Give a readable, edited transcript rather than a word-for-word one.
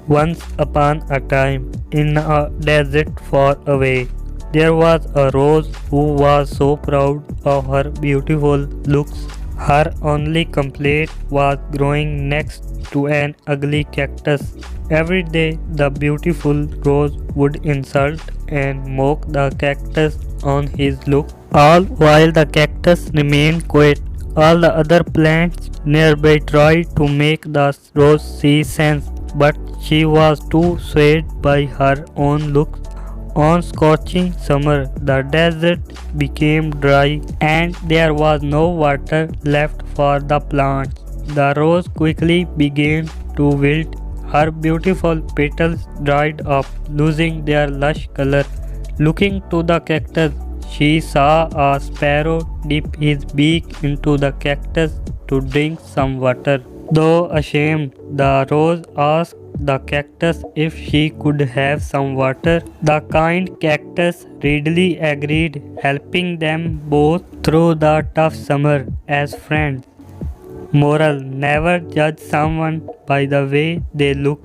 Once upon a time, in a desert far away, there was a rose who was so proud of her beautiful looks. Her only complaint was growing next to an ugly cactus. Every day, the beautiful rose would insult and mock the cactus on his look, all while the cactus remained quiet. All the other plants nearby tried to make the rose see sense, but she was too swayed by her own looks. On scorching summer, the desert became dry and there was no water left for the plants. The rose quickly began to wilt. Her beautiful petals dried up, losing their lush color. Looking to the cactus, she saw a sparrow dip his beak into the cactus to drink some water. Though ashamed, the rose asked the cactus if she could have some water. The kind cactus readily agreed, helping them both through the tough summer as friends. Moral: never judge someone by the way they look.